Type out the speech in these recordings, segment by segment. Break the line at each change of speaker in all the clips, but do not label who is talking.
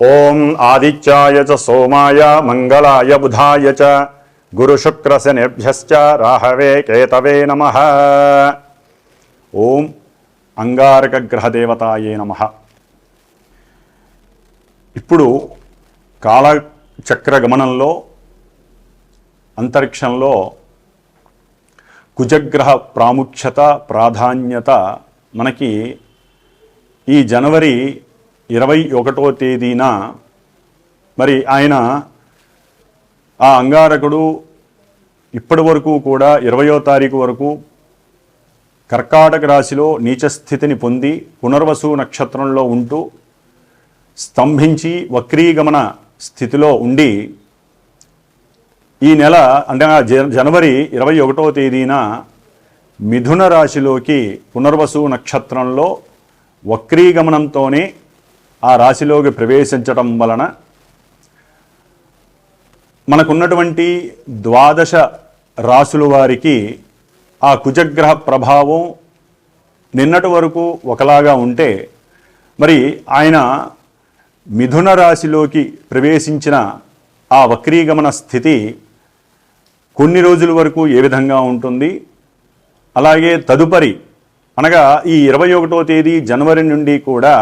ఓం ఆదిత్యాయ చ సోమాయ మంగళాయ బుధాయ చ గురుశుక్రశనిభ్యశ్చ రాహవే కేతవే నమః. ఓం అంగారక గ్రహదేవతాయే నమః. ఇప్పుడు కాలచక్ర గమనంలో అంతరిక్షంలో కుజగ్రహ ప్రాముఖ్యత ప్రాధాన్యత మనకి ఈ జనవరి 21వ తేదీన మరి ఆయన ఆ అంగారకుడు ఇప్పటి వరకు కూడా 20వ తారీఖు వరకు కర్కాటక రాశిలో నీచస్థితిని పొంది పునర్వసు నక్షత్రంలో ఉంటూ స్తంభించి వక్రీగమన స్థితిలో ఉండి ఈ నెల అంటే జనవరి 21వ తేదీన మిథున రాశిలోకి పునర్వసు నక్షత్రంలో వక్రీగమనంతోనే ఆ రాశిలోకి ప్రవేశించడం వలన మనకున్నటువంటి 12 రాశుల వారికి ఆ కుజగ్రహ ప్రభావం నిన్నటి వరకు ఒకలాగా ఉంటే మరి ఆయన మిథున రాశిలోకి ప్రవేశించిన ఆ వక్రీగమన స్థితి కొన్ని రోజుల వరకు ఏ విధంగా ఉంటుంది, అలాగే తదుపరి అనగా ఈ 21వ తేదీ జనవరి నుండి కూడా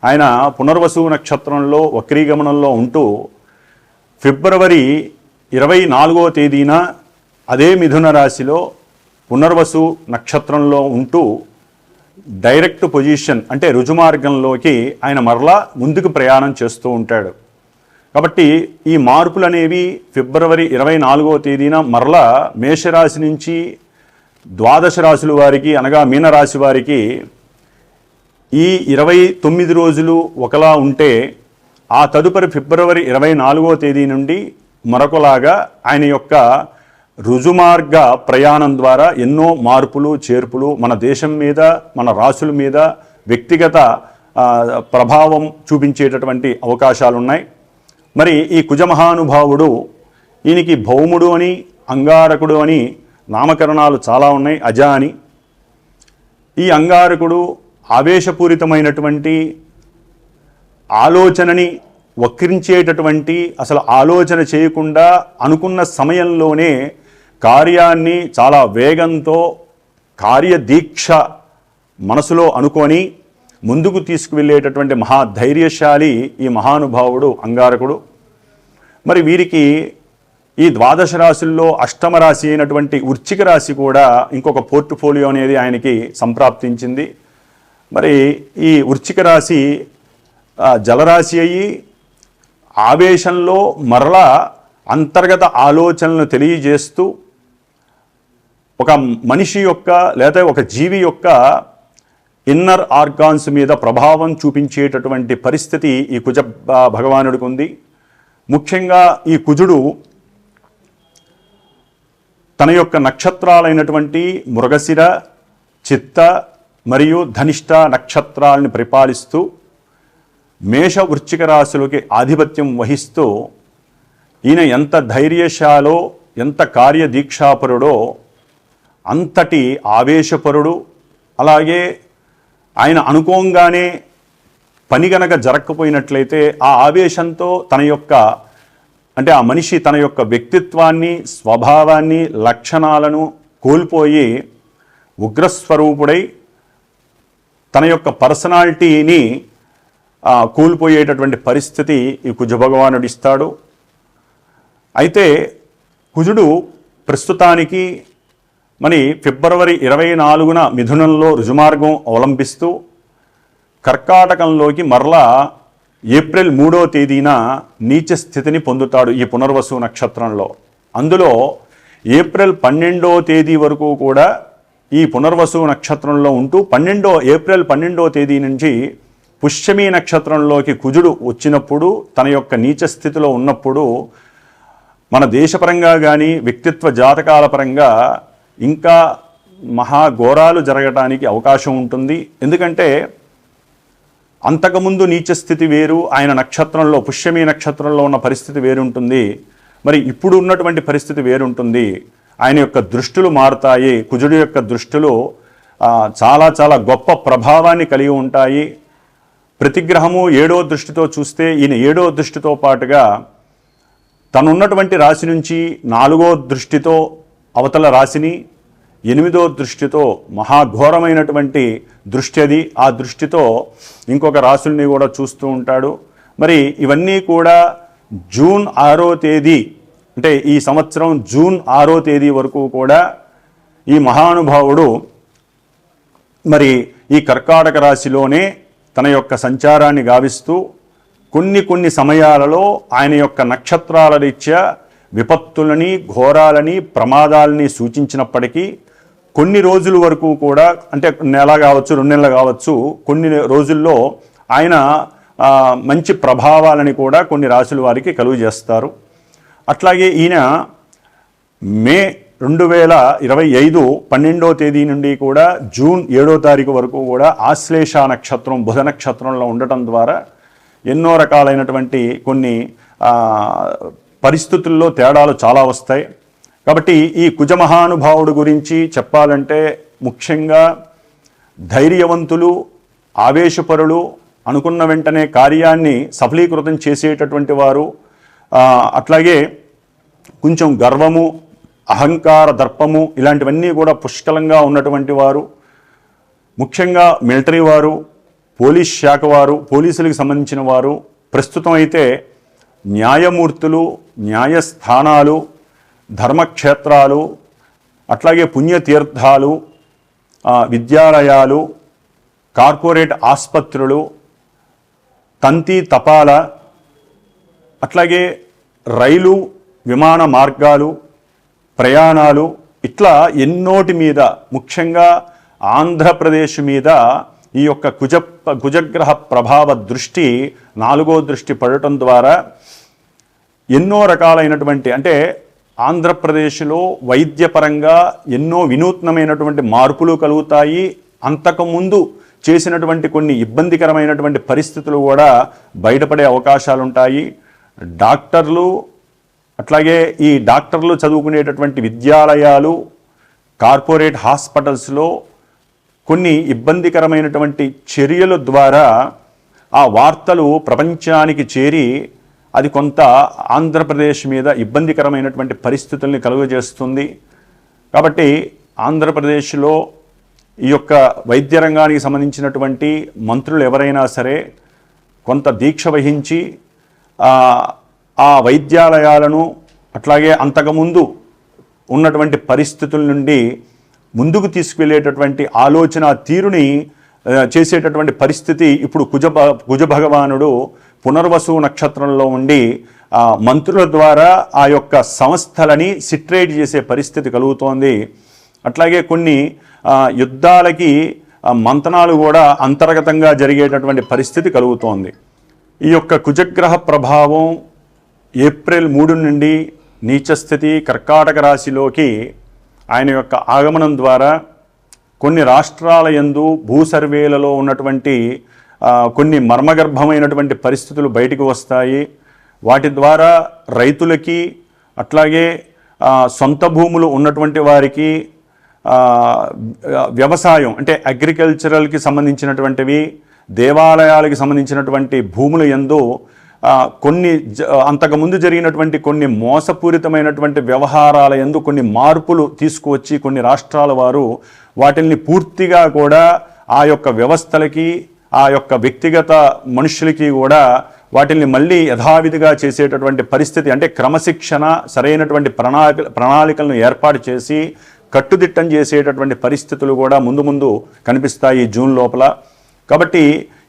ఆయన పునర్వసు నక్షత్రంలో వక్రీగమనంలో ఉంటూ ఫిబ్రవరి 24వ తేదీన అదే మిథున రాశిలో పునర్వసు నక్షత్రంలో ఉంటూ డైరెక్ట్ పొజిషన్ అంటే రుజుమార్గంలోకి ఆయన మరలా ముందుకు ప్రయాణం చేస్తూ ఉంటాడు. కాబట్టి ఈ మార్పులు అనేవి ఫిబ్రవరి 24వ తేదీన మరలా మేషరాశి నుంచి 12 రాశుల వారికి అనగా మీనరాశి వారికి ఈ 29 రోజులు ఒకలా ఉంటే ఆ తదుపరి ఫిబ్రవరి 24వ తేదీ నుండి మరొకలాగా ఆయన యొక్క రుజుమార్గ ప్రయాణం ద్వారా ఎన్నో మార్పులు చేర్పులు మన దేశం మీద మన రాశుల మీద వ్యక్తిగత ప్రభావం చూపించేటటువంటి అవకాశాలు ఉన్నాయి. మరి ఈ కుజమహానుభావుడు ఈయనకి భౌముడు అని అంగారకుడు అని నామకరణాలు చాలా ఉన్నాయి, అజ అని. ఈ అంగారకుడు ఆవేశపూరితమైనటువంటి ఆలోచనని వక్రించేటటువంటి అసలు ఆలోచన చేయకుండా అనుకున్న సమయంలోనే కార్యాన్ని చాలా వేగంతో కార్యదీక్ష మనసులో అనుకొని ముందుకు తీసుకువెళ్ళేటటువంటి మహాధైర్యశాలి ఈ మహానుభావుడు అంగారకుడు. మరి వీరికి ఈ 12 రాశుల్లో అష్టమ రాశి అయినటువంటి వృశ్చిక రాశి కూడా ఇంకొక పోర్ట్ఫోలియో అనేది ఆయనకి సంప్రాప్తించింది. మరి ఈ వృశ్చిక రాశి జలరాశి అయ్యి ఆవేశంలో మరలా అంతర్గత ఆలోచనలను తెలియజేస్తూ ఒక మనిషి యొక్క లేదా ఒక జీవి యొక్క ఇన్నర్ ఆర్గాన్స్ మీద ప్రభావం చూపించేటటువంటి పరిస్థితి ఈ కుజ భగవానుడికి ఉంది. ముఖ్యంగా ఈ కుజుడు తన యొక్క నక్షత్రాలైనటువంటి మృగశిర, చిత్త మరియు ధనిష్ట నక్షత్రాలను పరిపాలిస్తూ మేష వృశ్చిక రాశులకి ఆధిపత్యం వహిస్తూ ఈయన ఎంత ధైర్యశాలో ఎంత కార్యదీక్షాపరుడో అంతటి ఆవేశపరుడు. అలాగే ఆయన అనుకోంగానే పని గనక జరగకపోయినట్లయితే ఆ ఆవేశంతో తన యొక్క అంటే ఆ మనిషి తన యొక్క వ్యక్తిత్వాన్ని స్వభావాన్ని లక్షణాలను కోల్పోయి ఉగ్రస్వరూపుడై తన యొక్క పర్సనాలిటీని కోల్పోయేటటువంటి పరిస్థితి ఈ కుజభగవానుడు ఇస్తాడు. అయితే కుజుడు ప్రస్తుతానికి మరి ఫిబ్రవరి 24న మిథునంలో రుజుమార్గం అవలంబిస్తూ కర్కాటకంలోకి మరలా ఏప్రిల్ 3వ తేదీన నీచ స్థితిని పొందుతాడు ఈ పునర్వసు నక్షత్రంలో. అందులో ఏప్రిల్ 12వ తేదీ వరకు కూడా ఈ పునర్వసు నక్షత్రంలో ఉంటూ ఏప్రిల్ 12వ తేదీ నుంచి పుష్యమీ నక్షత్రంలోకి కుజుడు వచ్చినప్పుడు తన యొక్క నీచ స్థితిలో ఉన్నప్పుడు మన దేశపరంగా కానీ వ్యక్తిత్వ జాతకాల పరంగా ఇంకా మహాఘోరాలు జరగటానికి అవకాశం ఉంటుంది. ఎందుకంటే అంతకుముందు నీచస్థితి వేరు, ఆయన నక్షత్రంలో పుష్యమీ నక్షత్రంలో ఉన్న పరిస్థితి వేరుంటుంది. మరి ఇప్పుడు ఉన్నటువంటి పరిస్థితి వేరుంటుంది. ఆయన యొక్క దృష్టులు మారుతాయి. కుజుడు యొక్క దృష్టులు చాలా చాలా గొప్ప ప్రభావాన్ని కలిగి ఉంటాయి. ప్రతి గ్రహము 7వ దృష్టితో చూస్తే ఈయన 7వ దృష్టితో పాటుగా తనున్నటువంటి రాశి నుంచి 4వ దృష్టితో అవతల రాశిని, 8వ దృష్టితో మహాఘోరమైనటువంటి దృష్టి అది, ఆ దృష్టితో ఇంకొక రాశుల్ని కూడా చూస్తూ ఉంటాడు. మరి ఇవన్నీ కూడా జూన్ 6వ తేదీ అంటే ఈ సంవత్సరం జూన్ 6వ తేదీ వరకు కూడా ఈ మహానుభావుడు మరి ఈ కర్కాటక రాశిలోనే తన యొక్క సంచారాన్ని గావిస్తూ కొన్ని సమయాలలో ఆయన యొక్క నక్షత్రాల రీత్యా విపత్తులని, ఘోరాలని, ప్రమాదాలని సూచించినప్పటికీ కొన్ని రోజుల వరకు కూడా, అంటే నెల కావచ్చు, 2 నెలలు కావచ్చు, కొన్ని రోజుల్లో ఆయన మంచి ప్రభావాలని కూడా కొన్ని రాశుల వారికి కలుగజేస్తారు. అట్లాగే ఈయన మే 2025 12వ తేదీ నుండి కూడా జూన్ 7వ తారీఖు వరకు కూడా ఆశ్లేష నక్షత్రం బుధ నక్షత్రంలో ఉండటం ద్వారా ఎన్నో రకాలైనటువంటి కొన్ని పరిస్థితుల్లో తేడాలు చాలా వస్తాయి. కాబట్టి ఈ కుజమహానుభావుడు గురించి చెప్పాలంటే ముఖ్యంగా ధైర్యవంతులు, ఆవేశపరులు, అనుకున్న వెంటనే కార్యాన్ని సఫలీకృతం చేసేటటువంటి వారు, అట్లాగే కొంచెం గర్వము, అహంకార, దర్పము ఇలాంటివన్నీ కూడా పుష్కలంగా ఉన్నటువంటి వారు, ముఖ్యంగా మిలిటరీ వారు, పోలీస్ శాఖ వారు, పోలీసులకు సంబంధించిన వారు, ప్రస్తుతం అయితే న్యాయమూర్తులు, న్యాయస్థానాలు, ధర్మక్షేత్రాలు, అట్లాగే పుణ్యతీర్థాలు, విద్యాలయాలు, కార్పొరేట్ ఆసుపత్రులు, తంతి తపాల, అట్లాగే రైలు, విమాన మార్గాలు, ప్రయాణాలు, ఇట్లా ఎన్నోటి మీద, ముఖ్యంగా ఆంధ్రప్రదేశ్ మీద ఈ యొక్క కుజగ్రహ ప్రభావ దృష్టి 4వ దృష్టి పడటం ద్వారా ఎన్నో రకాలైనటువంటి, అంటే ఆంధ్రప్రదేశ్లో వైద్యపరంగా ఎన్నో వినూత్నమైనటువంటి మార్పులు కలుగుతాయి. అంతకుముందు చేసినటువంటి కొన్ని ఇబ్బందికరమైనటువంటి పరిస్థితులు కూడా బయటపడే అవకాశాలు ఉంటాయి. డాక్టర్లు, అట్లాగే ఈ డాక్టర్లు చదువుకునేటటువంటి విద్యాలయాలు, కార్పొరేట్ హాస్పిటల్స్లో కొన్ని ఇబ్బందికరమైనటువంటి చర్యల ద్వారా ఆ వార్తలు ప్రపంచానికి చేరి అది కొంత ఆంధ్రప్రదేశ్ మీద ఇబ్బందికరమైనటువంటి పరిస్థితుల్ని కలుగజేస్తుంది. కాబట్టి ఆంధ్రప్రదేశ్లో ఈ యొక్క వైద్య రంగానికి సంబంధించినటువంటి మంత్రులు ఎవరైనా సరే కొంత దీక్ష వహించి ఆ వైద్యాలయాలను, అట్లాగే అంతకుముందు ఉన్నటువంటి పరిస్థితుల నుండి ముందుకు తీసుకువెళ్ళేటటువంటి ఆలోచన తీరుని చేసేటటువంటి పరిస్థితి ఇప్పుడు కుజ భగవానుడు పునర్వసు నక్షత్రంలో ఉండి మంత్రుల ద్వారా ఆ యొక్క సంస్థలని సిట్రేట్ చేసే పరిస్థితి కలుగుతోంది. అట్లాగే కొన్ని యుద్ధాలకి మంతనాలు కూడా అంతర్గతంగా జరిగేటటువంటి పరిస్థితి కలుగుతోంది. ఈ యొక్క కుజగ్రహ ప్రభావం ఏప్రిల్ 3 నుండి నీచస్థితి కర్కాటక రాశిలోకి ఆయన యొక్క ఆగమనం ద్వారా కొన్ని రాష్ట్రాల యందు భూ సర్వేలలో ఉన్నటువంటి కొన్ని మర్మగర్భమైనటువంటి పరిస్థితులు బయటకు వస్తాయి. వాటి ద్వారా రైతులకి, అట్లాగే సొంత భూములు ఉన్నటువంటి వారికి, వ్యవసాయం అంటే అగ్రికల్చరల్కి సంబంధించినటువంటివి, దేవాలయాలకి సంబంధించినటువంటి భూముల యందు కొన్ని అంతకుముందు జరిగినటువంటి కొన్ని మోసపూరితమైనటువంటి వ్యవహారాల యందు కొన్ని మార్పులు తీసుకువచ్చి కొన్ని రాష్ట్రాల వారు వాటిని పూర్తిగా కూడా ఆ యొక్క వ్యవస్థలకి, ఆ యొక్క వ్యక్తిగత మనుషులకి కూడా వాటిని మళ్ళీ యథావిధిగా చేసేటటువంటి పరిస్థితి, అంటే క్రమశిక్షణ, సరైనటువంటి ప్రణాళికలను ఏర్పాటు చేసి కట్టుదిట్టం చేసేటటువంటి పరిస్థితులు కూడా ముందు ముందు కనిపిస్తాయి జూన్ లోపల. కాబట్టి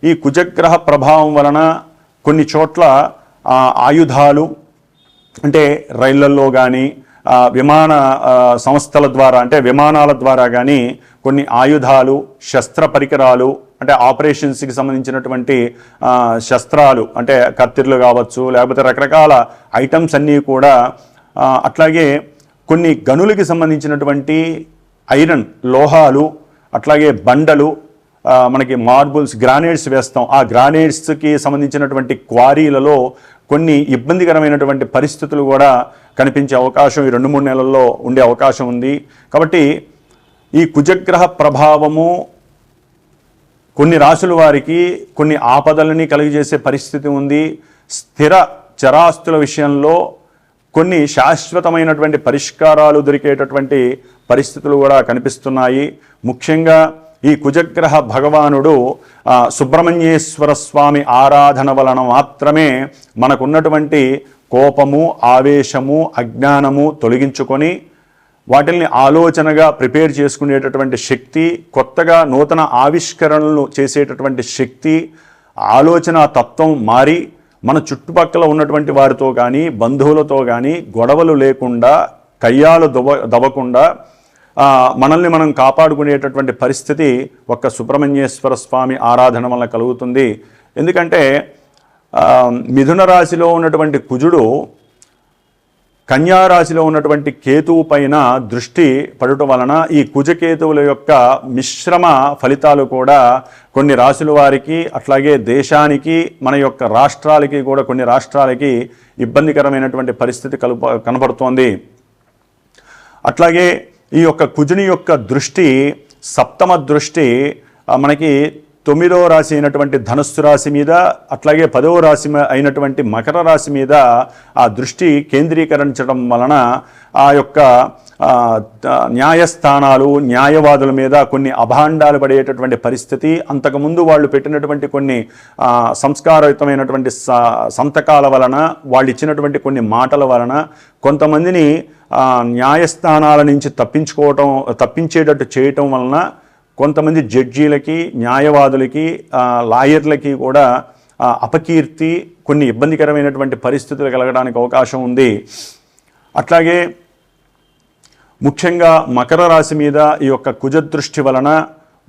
ఈ కుజగ్రహ ప్రభావం వలన కొన్ని చోట్ల ఆయుధాలు, అంటే రైళ్లల్లో కానీ విమాన సంస్థల ద్వారా, అంటే విమానాల ద్వారా కానీ కొన్ని ఆయుధాలు, శస్త్ర పరికరాలు, అంటే ఆపరేషన్స్కి సంబంధించినటువంటి శస్త్రాలు, అంటే కత్తిర్లు కావచ్చు, లేకపోతే రకరకాల ఐటమ్స్ అన్నీ కూడా, అట్లాగే కొన్ని గనులకి సంబంధించినటువంటి ఐరన్ లోహాలు, అట్లాగే బండలు, మనకి మార్బుల్స్, గ్రానైట్స్ వేస్తాం, ఆ గ్రానైట్స్కి సంబంధించినటువంటి క్వారీలలో కొన్ని ఇబ్బందికరమైనటువంటి పరిస్థితులు కూడా కనిపించే అవకాశం ఈ 2-3 నెలల్లో ఉండే అవకాశం ఉంది. కాబట్టి ఈ కుజగ్రహ ప్రభావము కొన్ని రాశుల వారికి కొన్ని ఆపదలని కలిగజేసే పరిస్థితి ఉంది. స్థిర చరాస్తుల విషయంలో కొన్ని శాశ్వతమైనటువంటి పరిష్కారాలు దొరికేటటువంటి పరిస్థితులు కూడా కనిపిస్తున్నాయి. ముఖ్యంగా ఈ కుజగ్రహ భగవానుడు సుబ్రహ్మణ్యేశ్వర స్వామి ఆరాధన వలన మాత్రమే మనకున్నటువంటి కోపము, ఆవేశము, అజ్ఞానము తొలగించుకొని వాటిల్ని ఆలోచనగా ప్రిపేర్ చేసుకునేటటువంటి శక్తి, కొత్తగా నూతన ఆవిష్కరణలు చేసేటటువంటి శక్తి, ఆలోచన తత్వం మారి మన చుట్టుపక్కల ఉన్నటువంటి వారితో కానీ బంధువులతో కానీ గొడవలు లేకుండా, కయ్యాలు దవ్వకుండా మనల్ని మనం కాపాడుకునేటటువంటి పరిస్థితి ఒక్క సుబ్రహ్మణ్యేశ్వర స్వామి ఆరాధన వల్ల కలుగుతుంది. ఎందుకంటే మిథున రాశిలో ఉన్నటువంటి కుజుడు కన్యారాశిలో ఉన్నటువంటి కేతువు పైన దృష్టి పడటం వలన ఈ కుజకేతువుల యొక్క మిశ్రమ ఫలితాలు కూడా కొన్ని రాశుల వారికి, అట్లాగే దేశానికి, మన యొక్క రాష్ట్రాలకి కూడా కొన్ని రాష్ట్రాలకి ఇబ్బందికరమైనటువంటి పరిస్థితి కనబడుతోంది. అట్లాగే ఈ యొక్క కుజుని యొక్క దృష్టి, సప్తమ దృష్టి మనకి 9వ రాశి అయినటువంటి ధనుస్సు రాశి మీద, అట్లాగే 10వ రాశి అయినటువంటి మకర రాశి మీద ఆ దృష్టి కేంద్రీకరించడం వలన ఆ యొక్క న్యాయస్థానాలు, న్యాయవాదుల మీద కొన్ని అభాండాలు పడేటటువంటి పరిస్థితి, అంతకుముందు వాళ్ళు పెట్టినటువంటి కొన్ని సంస్కారయుతమైనటువంటి సంతకాల వలన, వాళ్ళు ఇచ్చినటువంటి కొన్ని మాటల వలన కొంతమందిని న్యాయస్థానాల నుంచి తప్పించేటట్టు చేయటం వలన కొంతమంది జడ్జీలకి, న్యాయవాదులకి, లాయర్లకి కూడా అపకీర్తి, కొన్ని ఇబ్బందికరమైనటువంటి పరిస్థితులు కలగడానికి అవకాశం ఉంది. అట్లాగే ముఖ్యంగా మకర రాశి మీద ఈ యొక్క కుజదృష్టి వలన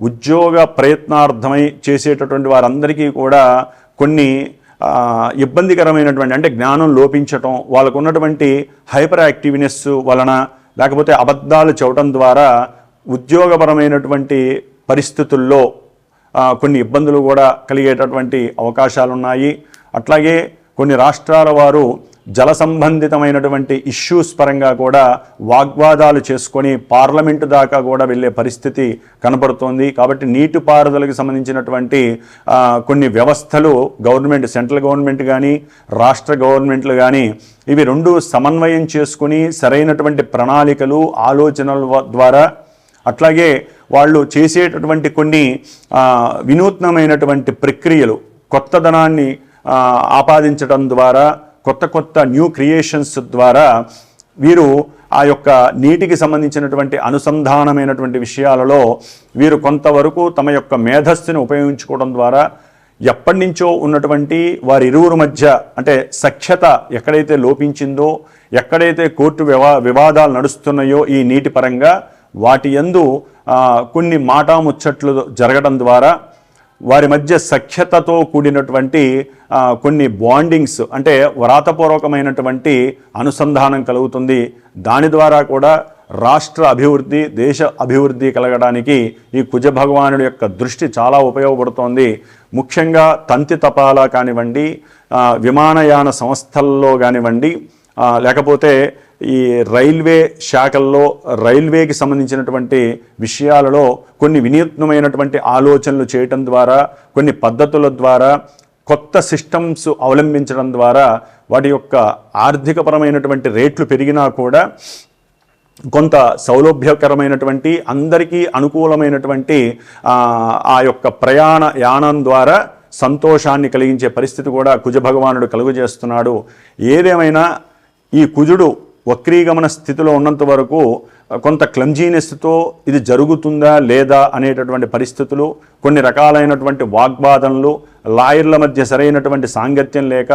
ఉద్యోగ ప్రయత్నార్థమై చేసేటటువంటి వారందరికీ కూడా కొన్ని ఇబ్బందికరమైనటువంటి, అంటే జ్ఞానం లోపించటం, వాళ్ళకు ఉన్నటువంటి హైపర్ యాక్టివ్నెస్ వలన, లేకపోతే అబద్ధాలు చెప్పడం ద్వారా ఉద్యోగపరమైనటువంటి పరిస్థితుల్లో కొన్ని ఇబ్బందులు కూడా కలిగేటటువంటి అవకాశాలు ఉన్నాయి. అట్లాగే కొన్ని రాష్ట్రాల వారు జల సంబంధితమైనటువంటి ఇష్యూస్ పరంగా కూడా వాగ్వాదాలు చేసుకొని పార్లమెంటు దాకా కూడా వెళ్ళే పరిస్థితి కనబడుతోంది. కాబట్టి నీటిపారుదలకు సంబంధించినటువంటి కొన్ని వ్యవస్థలు గవర్నమెంట్, సెంట్రల్ గవర్నమెంట్ కానీ రాష్ట్ర గవర్నమెంట్లు కానీ ఇవి రెండు సమన్వయం చేసుకుని సరైనటువంటి ప్రణాళికలు, ఆలోచనల ద్వారా, అట్లాగే వాళ్ళు చేసేటటువంటి కొన్ని వినూత్నమైనటువంటి ప్రక్రియలు, కొత్తదనాన్ని ఆపాదించడం ద్వారా, కొత్త న్యూ క్రియేషన్స్ ద్వారా వీరు ఆ యొక్క నీటికి సంబంధించినటువంటి అనుసంధానమైనటువంటి విషయాలలో వీరు కొంతవరకు తమ యొక్క మేధస్సును ఉపయోగించుకోవడం ద్వారా ఎప్పటి నుంచో ఉన్నటువంటి వారి ఇరువురు మధ్య, అంటే సఖ్యత ఎక్కడైతే లోపించిందో, ఎక్కడైతే కోర్టు వివాదాలు నడుస్తున్నాయో ఈ నీటి పరంగా, వాటి యందు కొన్ని మాటాముచ్చట్లు జరగడం ద్వారా వారి మధ్య సఖ్యతతో కూడినటువంటి కొన్ని బాండింగ్స్, అంటే వ్రాతపూర్వకమైనటువంటి అనుసంధానం కలుగుతుంది. దాని ద్వారా కూడా రాష్ట్ర అభివృద్ధి, దేశ అభివృద్ధి కలగడానికి ఈ కుజ భగవానుడి యొక్క దృష్టి చాలా ఉపయోగపడుతోంది. ముఖ్యంగా తంతి తపాలా కానివ్వండి, విమానయాన సంస్థల్లో కానివ్వండి, లేకపోతే ఈ రైల్వే శాఖల్లో రైల్వేకి సంబంధించినటువంటి విషయాలలో కొన్ని వినూత్నమైనటువంటి ఆలోచనలు చేయటం ద్వారా, కొన్ని పద్ధతుల ద్వారా, కొత్త సిస్టమ్స్ అవలంబించడం ద్వారా వాటి యొక్క ఆర్థికపరమైనటువంటి రేట్లు పెరిగినా కూడా కొంత సౌలభ్యకరమైనటువంటి, అందరికీ అనుకూలమైనటువంటి ఆ యొక్క ప్రయాణ యానం ద్వారా సంతోషాన్ని కలిగించే పరిస్థితి కూడా కుజ భగవానుడు కలుగజేస్తున్నాడు. ఏదేమైనా ఈ కుజుడు వక్రీగమన స్థితిలో ఉన్నంత వరకు కొంత క్లమ్జీనెస్తో ఇది జరుగుతుందా లేదా అనేటటువంటి పరిస్థితులు, కొన్ని రకాలైనటువంటి వాగ్వాదనలు, లాయర్ల మధ్య సరైనటువంటి సాంగత్యం లేక,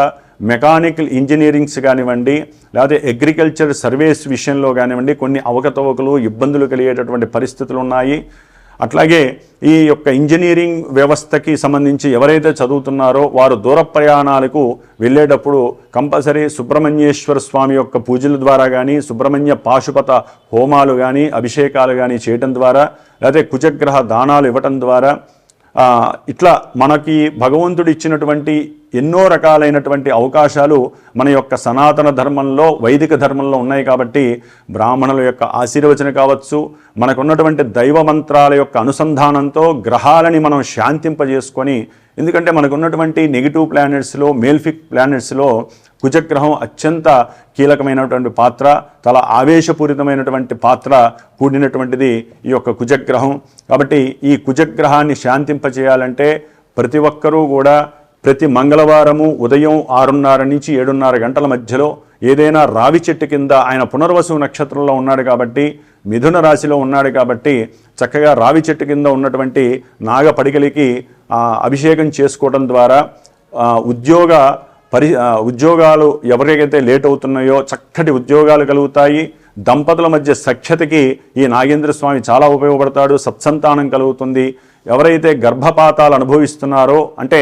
మెకానికల్ ఇంజనీరింగ్స్ కానివ్వండి, లేకపోతే అగ్రికల్చర్ సర్వీస్ విషయంలో కానివ్వండి కొన్ని అవకతవకలు, ఇబ్బందులు కలిగేటటువంటి పరిస్థితులు ఉన్నాయి. అట్లాగే ఈ యొక్క ఇంజనీరింగ్ వ్యవస్థకి సంబంధించి ఎవరైతే చదువుతున్నారో వారు దూర ప్రయాణాలకు వెళ్ళేటప్పుడు కంపల్సరీ సుబ్రహ్మణ్యేశ్వర స్వామి యొక్క పూజల ద్వారా కానీ, సుబ్రహ్మణ్య పాశుపత హోమాలు కానీ, అభిషేకాలు కానీ చేయటం ద్వారా, లేకపోతే కుజగ్రహ దానాలు ఇవ్వటం ద్వారా, ఇట్లా మనకి భగవంతుడు ఇచ్చినటువంటి ఎన్నో రకాలైనటువంటి అవకాశాలు మన యొక్క సనాతన ధర్మంలో, వైదిక ధర్మంలో ఉన్నాయి. కాబట్టి బ్రాహ్మణుల యొక్క ఆశీర్వచన కావచ్చు, మనకున్నటువంటి దైవ మంత్రాల యొక్క అనుసంధానంతో గ్రహాలని మనం శాంతింపజేసుకొని, ఎందుకంటే మనకున్నటువంటి నెగిటివ్ ప్లానెట్స్లో, మేల్ఫిక్ ప్లానెట్స్లో కుజగ్రహం అత్యంత కీలకమైనటువంటి పాత్ర, చాలా ఆవేశపూరితమైనటువంటి పాత్ర కూడినటువంటిది ఈ యొక్క కుజగ్రహం. కాబట్టి ఈ కుజగ్రహాన్ని శాంతింపజేయాలంటే ప్రతి ఒక్కరూ కూడా ప్రతి మంగళవారము ఉదయం 6:30 నుంచి 7:30 గంటల మధ్యలో ఏదైనా రావి చెట్టు కింద, ఆయన పునర్వసు నక్షత్రంలో ఉన్నాడు కాబట్టి, మిథున రాశిలో ఉన్నాడు కాబట్టి, చక్కగా రావి చెట్టు కింద ఉన్నటువంటి నాగపడికలికి అభిషేకం చేసుకోవడం ద్వారా ఉద్యోగాలు ఎవరికైతే లేట్ అవుతున్నాయో చక్కటి ఉద్యోగాలు కలుగుతాయి. దంపతుల మధ్య సఖ్యతకి ఈ నాగేంద్ర స్వామి చాలా ఉపయోగపడతాడు. సత్సంతానం కలుగుతుంది. ఎవరైతే గర్భపాతాలు అనుభవిస్తున్నారో, అంటే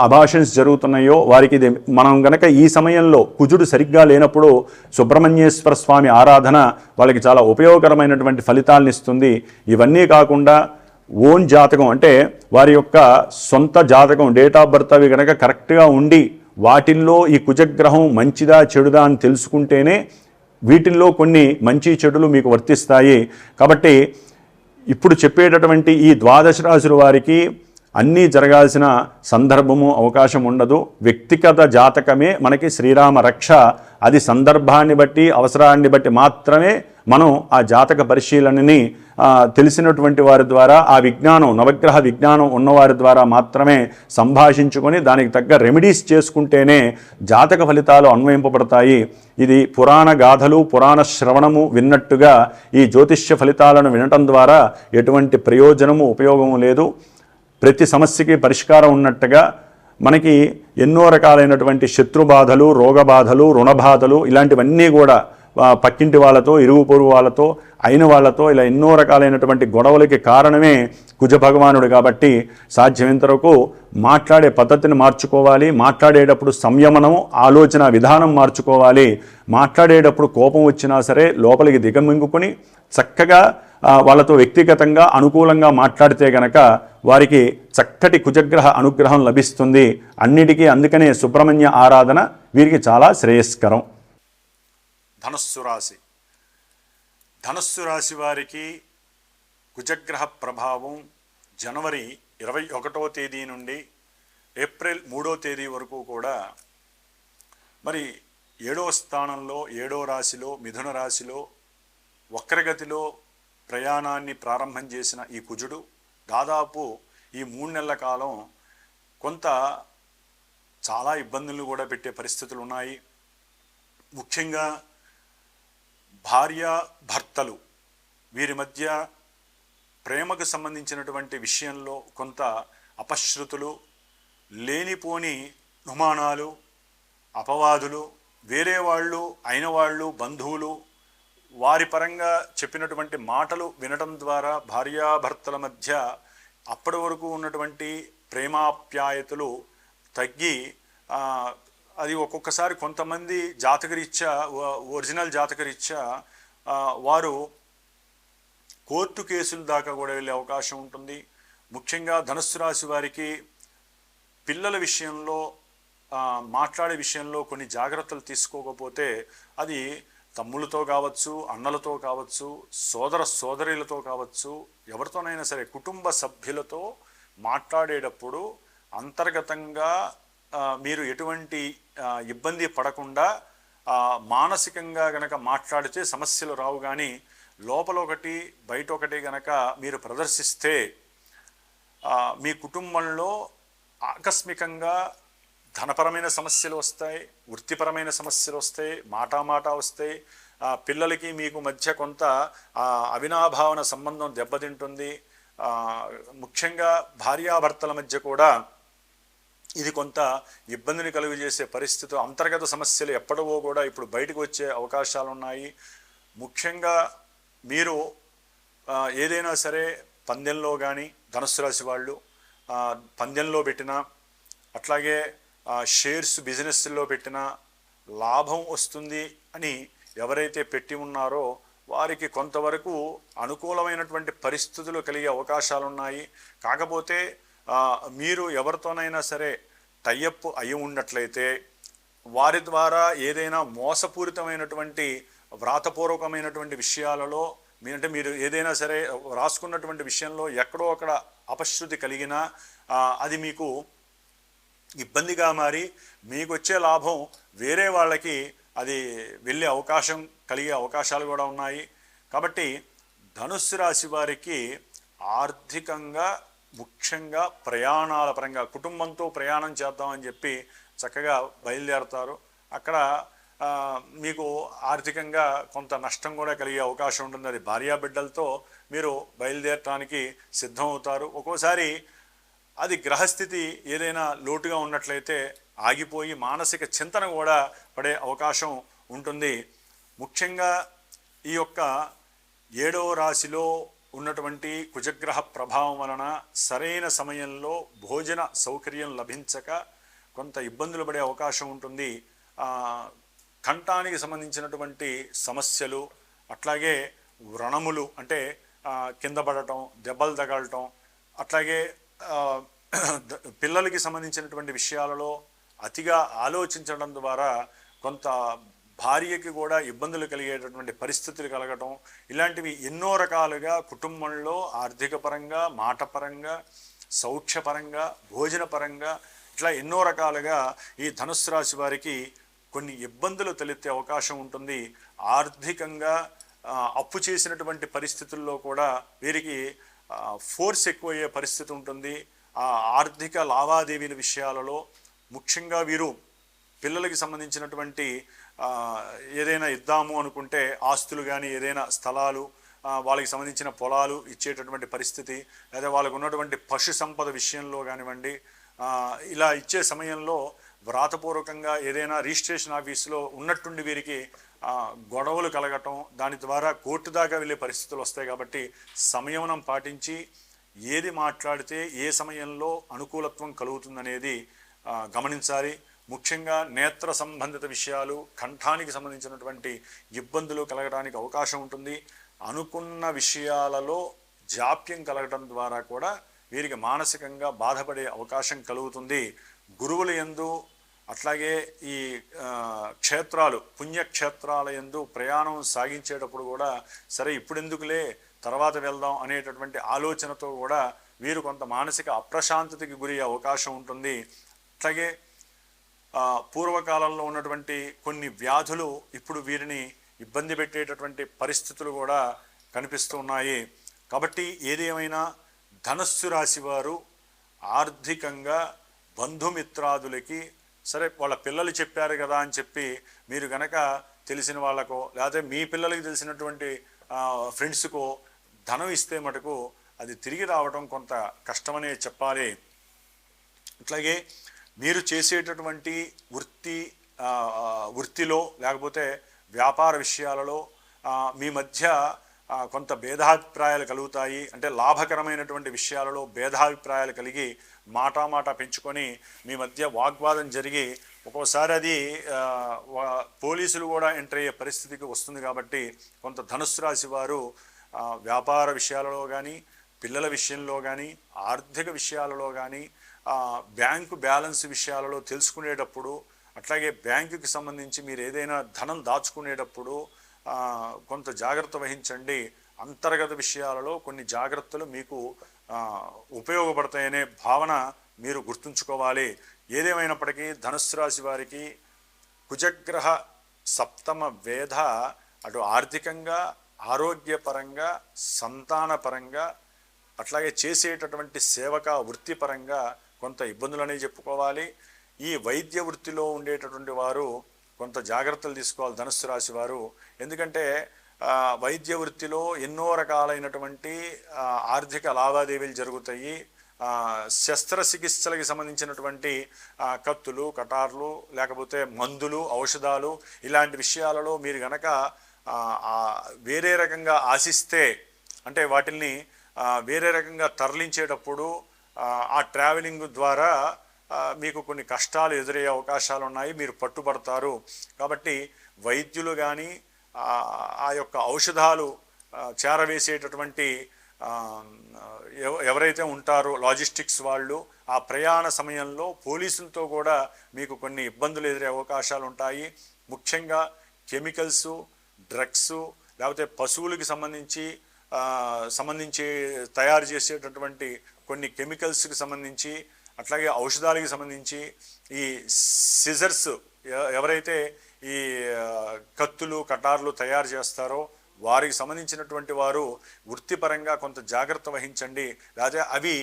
అబార్షన్స్ జరుగుతున్నాయో వారికి ఇది మనం గనక ఈ సమయంలో కుజుడు సరిగ్గా లేనప్పుడు సుబ్రహ్మణ్యేశ్వర స్వామి ఆరాధన వాళ్ళకి చాలా ఉపయోగకరమైనటువంటి ఫలితాలను ఇస్తుంది. ఇవన్నీ కాకుండా ఓన్ జాతకం, అంటే వారి యొక్క సొంత జాతకం, డేట్ ఆఫ్ బర్త్ అవి కనుక కరెక్ట్గా ఉండి వాటిల్లో ఈ కుజగ్రహం మంచిదా చెడుదా అని తెలుసుకుంటేనే వీటిల్లో కొన్ని మంచి చెడులు మీకు వర్తిస్తాయి. కాబట్టి ఇప్పుడు చెప్పేటటువంటి ఈ ద్వాదశ రాశుల వారికి అన్నీ జరగాల్సిన సందర్భము, అవకాశం ఉండదు. వ్యక్తిగత జాతకమే మనకి శ్రీరామ రక్ష. అది సందర్భాన్ని బట్టి, అవసరాన్ని బట్టి మాత్రమే మనం ఆ జాతక పరిశీలనని తెలిసినటువంటి వారి ద్వారా, ఆ విజ్ఞానం, నవగ్రహ విజ్ఞానం ఉన్నవారి ద్వారా మాత్రమే సంభాషించుకొని దానికి తగ్గ రెమెడీస్ చేసుకుంటేనే జాతక ఫలితాలు అన్వయింపబడతాయి. ఇది పురాణ గాథలు, పురాణ శ్రవణము విన్నట్టుగా ఈ జ్యోతిష్య ఫలితాలను వినటం ద్వారా ఎటువంటి ప్రయోజనము, ఉపయోగము లేదు. ప్రతి సమస్యకి పరిష్కారం ఉన్నట్టుగా మనకి ఎన్నో రకాలైనటువంటి శత్రుబాధలు, రోగబాధలు, రుణబాధలు ఇలాంటివన్నీ కూడా పక్కింటి వాళ్ళతో, ఇరుగు పొరుగు వాళ్ళతో, అయిన వాళ్ళతో ఇలా ఎన్నో రకాలైనటువంటి గొడవలకి కారణమే కుజ భగవానుడు. కాబట్టి సాధ్యమైనంత వరకు మాట్లాడే పద్ధతిని మార్చుకోవాలి. మాట్లాడేటప్పుడు సంయమనం, ఆలోచన విధానం మార్చుకోవాలి. మాట్లాడేటప్పుడు కోపం వచ్చినా సరే లోపలికి దిగమింగుకొని చక్కగా వాళ్ళతో వ్యక్తిగతంగా అనుకూలంగా మాట్లాడితే గనక వారికి చక్కటి కుజగ్రహ అనుగ్రహం లభిస్తుంది. అన్నిటికీ అందుకనే సుబ్రహ్మణ్య ఆరాధన వీరికి చాలా శ్రేయస్కరం. ధనస్సు రాశి. ధనస్సు రాశి వారికి కుజగ్రహ ప్రభావం జనవరి 21వ తేదీ నుండి ఏప్రిల్ 3వ తేదీ వరకు కూడా మరి 7వ స్థానంలో, 7వ రాశిలో, మిథున రాశిలో వక్రగతిలో ప్రయాణాన్ని ప్రారంభం చేసిన ఈ కుజుడు దాదాపు ఈ 3 నెలల కాలం కొంత చాలా ఇబ్బందులు కూడా పెట్టే పరిస్థితులు ఉన్నాయి. ముఖ్యంగా భార్య భర్తలు వీరి మధ్య ప్రేమకు సంబంధించినటువంటి విషయంలో కొంత అపశృతులు, లేనిపోని అనుమానాలు, అపవాదులు, వేరే వాళ్ళు, అయిన వాళ్ళు, బంధువులు వారి పరంగా చెప్పినటువంటి మాటలు వినడం ద్వారా భార్యాభర్తల మధ్య అప్పటి వరకు ఉన్నటువంటి ప్రేమాప్యాయతలు తగ్గి, అది ఒక్కొక్కసారి కొంతమంది జాతకరీత్యా, ఒరిజినల్ జాతకరీత్యా వారు కోర్టు కేసుల దాకా కూడా వెళ్ళే అవకాశం ఉంటుంది. ముఖ్యంగా ధనుస్సు రాశి వారికి పిల్లల విషయంలో, మాట్లాడే విషయంలో కొన్ని జాగ్రత్తలు తీసుకోకపోతే అది తమ్ములతో కావచ్చు, అన్నలతో కావచ్చు, సోదరీలతో కావచ్చు, ఎవరితోనైనా సరే కుటుంబ సభ్యులతో మాట్లాడేటప్పుడు అంతర్గతంగా మీరు ఎటువంటి ఇబ్బంది పడకుండా మానసికంగా గనక మాట్లాడితే సమస్యలు రావు. కానీ లోపల ఒకటి బయట ఒకటి గనక మీరు ప్రదర్శిస్తే మీ కుటుంబంలో ఆకస్మికంగా ధనపరమైన సమస్యలు వస్తాయి, వృత్తిపరమైన సమస్యలు వస్తాయి, మాట వస్తాయి. పిల్లలకి మీకు మధ్య కొంత అవినాభావన సంబంధం దెబ్బతింటుంది. ముఖ్యంగా భార్యాభర్తల మధ్య కూడా ఇది కొంత ఇబ్బందిని కలుగజేసే పరిస్థితి, అంతర్గత సమస్యలు ఎప్పటివో కూడా ఇప్పుడు బయటకు వచ్చే అవకాశాలు ఉన్నాయి. ముఖ్యంగా మీరు ఏదైనా సరే పందెంలో కానీ ధనుస్సు రాశి వాళ్ళు పందెంలో పెట్టినా, అట్లాగే షేర్స్ బిజినెస్లో పెట్టినా లాభం వస్తుంది అని ఎవరైతే పెట్టి ఉన్నారో వారికి కొంతవరకు అనుకూలమైనటువంటి పరిస్థితులు కలిగే అవకాశాలు ఉన్నాయి. కాకపోతే మీరు ఎవరితోనైనా సరే టైఅప్ అయి ఉన్నట్లయితే వారి ద్వారా ఏదైనా మోసపూరితమైనటువంటి వ్రాతపూర్వకమైనటువంటి విషయాలలో అంటే మీరు ఏదైనా సరే రాసుకున్నటువంటి విషయంలో ఎక్కడో అక్కడ అపశృతి కలిగినా అది మీకు ఇబ్బందిగా మారి మీకు వచ్చే లాభం వేరే వాళ్ళకి అది వెళ్ళే అవకాశం కలిగే అవకాశాలు కూడా ఉన్నాయి. కాబట్టి ధనుస్సు రాశి వారికి ఆర్థికంగా ముఖ్యంగా ప్రయాణాల పరంగా కుటుంబంతో ప్రయాణం చేద్దామని చెప్పి చక్కగా బయలుదేరతారు. అక్కడ మీకు ఆర్థికంగా కొంత నష్టం కూడా కలిగే అవకాశం ఉంటుంది. అది భార్యాబిడ్డలతో మీరు బయలుదేరటానికి సిద్ధం అవుతారు. ఒక్కోసారి అది గ్రహస్థితి ఏదైనా లోటుగా ఉన్నట్లయితే ఆగిపోయి మానసిక చింతన కూడా పడే అవకాశం ఉంటుంది. ముఖ్యంగా ఈ యొక్క 7వ రాశిలో ఉన్నటువంటి కుజగ్రహ ప్రభావం వలన సరైన సమయంలో భోజన సౌకర్యం లభించక కొంత ఇబ్బందులు పడే అవకాశం ఉంటుంది. కంఠానికి సంబంధించినటువంటి సమస్యలు, అట్లాగే వ్రణములు అంటే కింద పడటం, దెబ్బలు తగలటం, అట్లాగే పిల్లలకి సంబంధించినటువంటి విషయాలలో అతిగా ఆలోచించడం ద్వారా కొంత భార్యకి కూడా ఇబ్బందులు కలిగేటటువంటి పరిస్థితులు కలగటం, ఇలాంటివి ఎన్నో రకాలుగా కుటుంబంలో ఆర్థిక పరంగా, మాట పరంగా, సౌఖ్యపరంగా, భోజన పరంగా ఇట్లా ఎన్నో రకాలుగా ఈ ధనుస్సు రాశి వారికి కొన్ని ఇబ్బందులు తలెత్తే అవకాశం ఉంటుంది. ఆర్థికంగా అప్పు చేసినటువంటి పరిస్థితుల్లో కూడా వీరికి ఫోర్స్ ఎక్కువయ్యే పరిస్థితి ఉంటుంది. ఆ ఆర్థిక లావాదేవీల విషయాలలో ముఖ్యంగా వీరు పిల్లలకి సంబంధించినటువంటి ఏదైనా ఇద్దాము అనుకుంటే ఆస్తులు కానీ ఏదైనా స్థలాలు, వాళ్ళకి సంబంధించిన పొలాలు ఇచ్చేటటువంటి పరిస్థితి, లేదా వాళ్ళకు ఉన్నటువంటి పశు సంపద విషయంలో కానివ్వండి, ఇలా ఇచ్చే సమయంలో వ్రాతపూర్వకంగా ఏదైనా రిజిస్ట్రేషన్ ఆఫీసులో ఉన్నట్టుండి వీరికి గొడవలు కలగటం, దాని ద్వారా కోర్టు దాకా వెళ్ళే పరిస్థితులు వస్తాయి. కాబట్టి సంయమనం పాటించి ఏది మాట్లాడితే ఏ సమయంలో అనుకూలత్వం కలుగుతుందనేది గమనించాలి. ముఖ్యంగా నేత్ర సంబంధిత విషయాలు, కంఠానికి సంబంధించినటువంటి ఇబ్బందులు కలగడానికి అవకాశం ఉంటుంది. అనుకున్న విషయాలలో జాప్యం కలగడం ద్వారా కూడా వీరికి మానసికంగా బాధపడే అవకాశం కలుగుతుంది. గురువుల యందు అట్లాగే ఈ క్షేత్రాలు, పుణ్యక్షేత్రాల యందు ప్రయాణం సాగించేటప్పుడు కూడా సరే ఇప్పుడెందుకులే తర్వాత వెళ్దాం అనేటటువంటి ఆలోచనతో కూడా వీరు కొంత మానసిక అప్రశాంతతకి గురి అవకాశం ఉంటుంది. అట్లాగే పూర్వకాలంలో ఉన్నటువంటి కొన్ని వ్యాధులు ఇప్పుడు వీరిని ఇబ్బంది పెట్టేటటువంటి పరిస్థితులు కూడా కనిపిస్తూ ఉన్నాయి. కాబట్టి ఏదేమైనా ధనుస్సు రాశి వారు ఆర్థికంగా బంధుమిత్రాదులకి సరే వాళ్ళ పిల్లలు చెప్పారు కదా అని చెప్పి మీరు గనక తెలిసిన వాళ్ళకో లేకపోతే మీ పిల్లలకి తెలిసినటువంటి ఫ్రెండ్స్కో ధనం ఇస్తే మటుకు అది తిరిగి రావడం కొంత కష్టమనే చెప్పాలి. అట్లాగే మీరు చేసేటటువంటి వృత్తిలో లేకపోతే వ్యాపార విషయాలలో మీ మధ్య కొంత భేదాభిప్రాయాలు కలుగుతాయి. అంటే లాభకరమైనటువంటి విషయాలలో భేదాభిప్రాయాలు కలిగి మాట పెంచుకొని మీ మధ్య వాగ్వాదం జరిగి ఒక్కోసారి అది పోలీసులు కూడా ఎంటర్ అయ్యే పరిస్థితికి వస్తుంది. కాబట్టి కొంత ధనుస్సు రాశి వారు వ్యాపార విషయాలలో కానీ, పిల్లల విషయంలో కానీ, ఆర్థిక విషయాలలో కానీ, బ్యాంకు బ్యాలెన్స్ విషయాలలో తెలుసుకునేటప్పుడు, అట్లాగే బ్యాంకుకి సంబంధించి మీరు ఏదైనా ధనం దాచుకునేటప్పుడు కొంత జాగ్రత్త వహించండి. అంతర్గత విషయాలలో కొన్ని జాగ్రత్తలు మీకు ఉపయోగపడతాయనే భావన మీరు గుర్తుంచుకోవాలి. ఏదేమైనప్పటికీ ధనుస్సు రాశి వారికి కుజగ్రహ సప్తమ వేధ అటు ఆర్థికంగా, ఆరోగ్యపరంగా, సంతానపరంగా, అట్లాగే చేసేటటువంటి సేవక వృత్తిపరంగా కొంత ఇబ్బందులనే చెప్పుకోవాలి. ఈ వైద్య వృత్తిలో ఉండేటటువంటి వారు కొంత జాగ్రత్తలు తీసుకోవాలి ధనుస్సు రాశి వారు. ఎందుకంటే వైద్య వృత్తిలో ఎన్నో రకాలైనటువంటి ఆర్థిక లావాదేవీలు జరుగుతాయి. శస్త్రచికిత్సలకి సంబంధించినటువంటి కత్తులు, కటార్లు, లేకపోతే మందులు, ఔషధాలు ఇలాంటి విషయాలలో మీరు గనక వేరే రకంగా ఆశిస్తే, అంటే వాటిల్ని వేరే రకంగా తరలించేటప్పుడు ఆ ట్రావెలింగ్ ద్వారా మీకు కొన్ని కష్టాలు ఎదురయ్యే అవకాశాలు ఉన్నాయి. మీరు పట్టుబడతారు. కాబట్టి వైద్యులు కానీ ఆ యొక్క ఔషధాలు చేరవేసేటటువంటి ఎవరైతే ఉంటారో లాజిస్టిక్స్ వాళ్ళు, ఆ ప్రయాణ సమయంలో పోలీసులతో కూడా మీకు కొన్ని ఇబ్బందులు ఎదురే అవకాశాలు ఉంటాయి. ముఖ్యంగా కెమికల్స్, డ్రగ్స్, లేకపోతే పశువులకి సంబంధించి తయారు చేసేటటువంటి కొన్ని కెమికల్స్కి సంబంధించి, అట్లాగే ఔషధాలకి సంబంధించి, ఈ సిజర్స్ ఎవరైతే ఈ కత్తులు కటార్లు తయారు చేస్తారో వారికి సంబంధించినటువంటి వారు వృత్తిపరంగా కొంత జాగ్రత్త వహించండి. లేదా అవి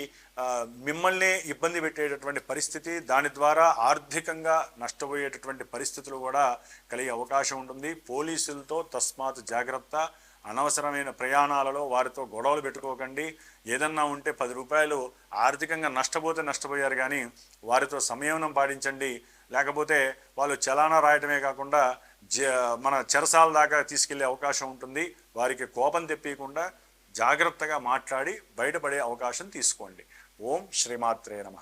మిమ్మల్ని ఇబ్బంది పెట్టేటటువంటి పరిస్థితి, దాని ద్వారా ఆర్థికంగా నష్టపోయేటటువంటి పరిస్థితులు కూడా కలిగే అవకాశం ఉంటుంది. పోలీసులతో తస్మాత్ జాగ్రత్త. అనవసరమైన ప్రయాణాలలో వారితో గొడవలు పెట్టుకోకండి. ఏదన్నా ఉంటే 10 రూపాయలు ఆర్థికంగా నష్టపోయారు, కానీ వారితో సంయమనం పాటించండి. లేకపోతే వాళ్ళు చలానా రాయటమే కాకుండా మన చెరసాల దాకా తీసుకెళ్లే అవకాశం ఉంటుంది. వారికి కోపం తెప్పకుండా జాగ్రత్తగా మాట్లాడి బయటపడే అవకాశం తీసుకోండి. ఓం శ్రీమాత్రే నమః.